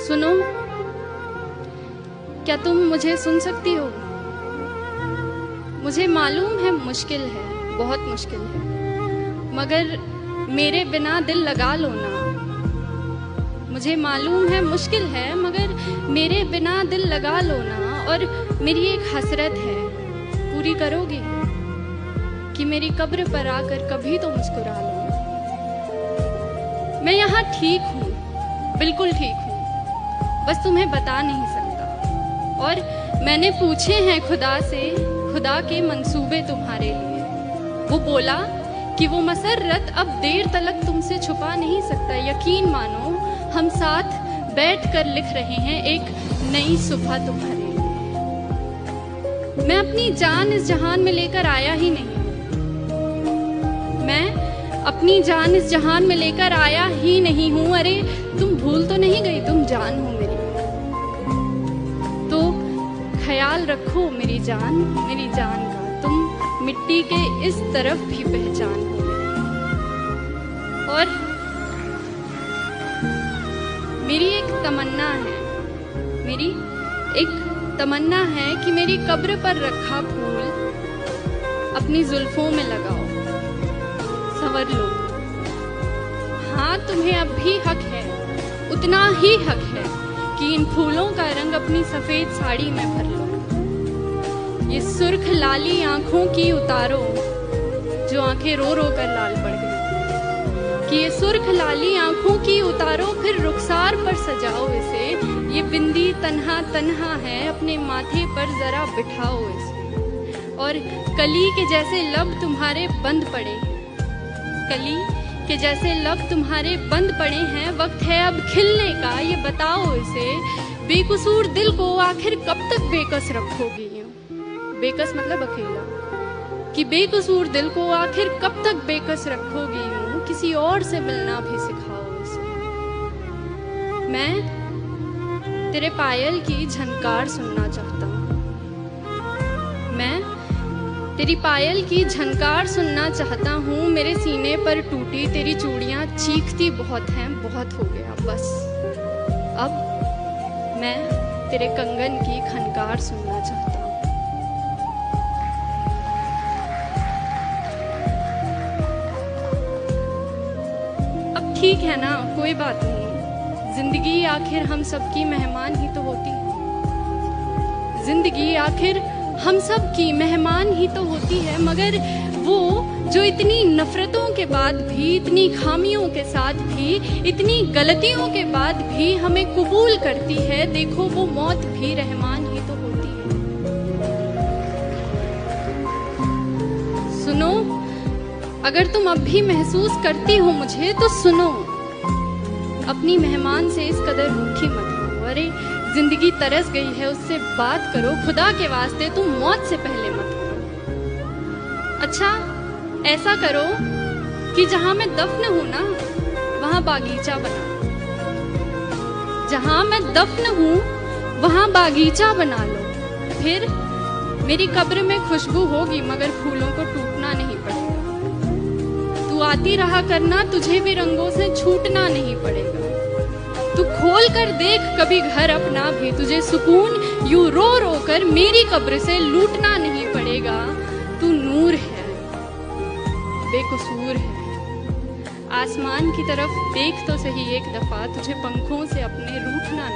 सुनो, क्या तुम मुझे सुन सकती हो? मुझे मालूम है मुश्किल है, बहुत मुश्किल है, मगर मेरे बिना दिल लगा लो ना। मुझे मालूम है मुश्किल है, मगर मेरे बिना दिल लगा लो ना। और मेरी एक हसरत है, पूरी करोगे कि मेरी कब्र पर आकर कभी तो मुस्कुरा लो। मैं यहाँ ठीक हूँ, बिल्कुल ठीक हूँ, बस तुम्हें बता नहीं सकता। और मैंने पूछे हैं खुदा से, खुदा के मंसूबे तुम्हारे लिए। वो बोला कि वो मसर्रत अब देर तलक तुमसे छुपा नहीं सकता। यकीन मानो, हम साथ बैठकर लिख रहे हैं एक नई सुबह तुम्हारे लिए। मैं अपनी जान इस जहान में लेकर आया ही नहीं, मैं अपनी जान इस जहान में लेकर आया ही नहीं हूं। अरे तुम भूल तो नहीं गई, तुम जान हो मेरी, तो ख्याल रखो मेरी जान का। तुम मिट्टी के इस तरफ भी पहचान हो। और मेरी एक तमन्ना है कि मेरी कब्र पर रखा फूल अपनी जुल्फों में लगाओ, संवर लो। हाँ, तुम्हें अब भी हक है, उतना ही हक है कि इन फूलों का रंग अपनी सफेद साड़ी में भर लो। ये सुर्ख लाली आंखों की उतारो, जो आंखें रो रो कर लाल पड़ गई, कि ये सुर्ख लाली आंखों की उतारो, फिर रुखसार पर सजाओ इसे। ये बिंदी तन्हा तन्हा है, अपने माथे पर जरा बिठाओ इसे। और कली के जैसे लब तुम्हारे बंद पड़े, कली के जैसे लब तुम्हारे बंद पड़े हैं, वक्त है अब खिलने का, ये बताओ इसे। बेकसूर दिल को आखिर कब तक बेकस रखोगी? बेकस मतलब अकेला, कि बेकसूर दिल को आखिर कब तक बेकस रखोगी? यूं किसी और से मिलना भी सिखाओ इसे। मैं तेरे पायल की झनकार सुनना चाहता हूँ, मैं तेरी पायल की झनकार सुनना चाहता हूँ। मेरे सीने पर टूटी तेरी चूड़ियाँ चीखती बहुत हैं, बहुत हो गया बस। अब मैं तेरे कंगन की खनकार सुनना चाहता हूँ। अब ठीक है ना, कोई बात नहीं, जिंदगी आखिर हम सबकी मेहमान ही तो होती है। जिंदगी आखिर हम सब की मेहमान ही तो होती है, मगर वो जो इतनी नफरतों के बाद भी, इतनी खामियों के साथ भी, इतनी गलतियों के बाद भी हमें कबूल करती है, देखो वो मौत भी रहमान ही तो होती है। सुनो, अगर तुम अब भी महसूस करती हो मुझे, तो सुनो, अपनी मेहमान से इस कदर रूठी मत हो। अरे जिंदगी तरस गई है, उससे बात करो, खुदा के वास्ते तुम मौत से पहले मत करो। अच्छा, ऐसा करो कि जहां मैं दफन हूं ना, वहां बागीचा बना लो। जहां मैं दफन हूं वहां बागीचा बना लो। फिर मेरी कब्र में खुशबू होगी, मगर फूलों को टूटना नहीं पड़ेगा। तू आती रहा करना, तुझे भी रंगों से छूटना नहीं पड़ेगा। तू खोल कर देख कभी घर अपना भी, तुझे सुकून यूं रो रो कर मेरी कब्र से लूटना नहीं पड़ेगा। तू नूर है, बेकसूर है, आसमान की तरफ देख तो सही एक दफा, तुझे पंखों से अपने रूठना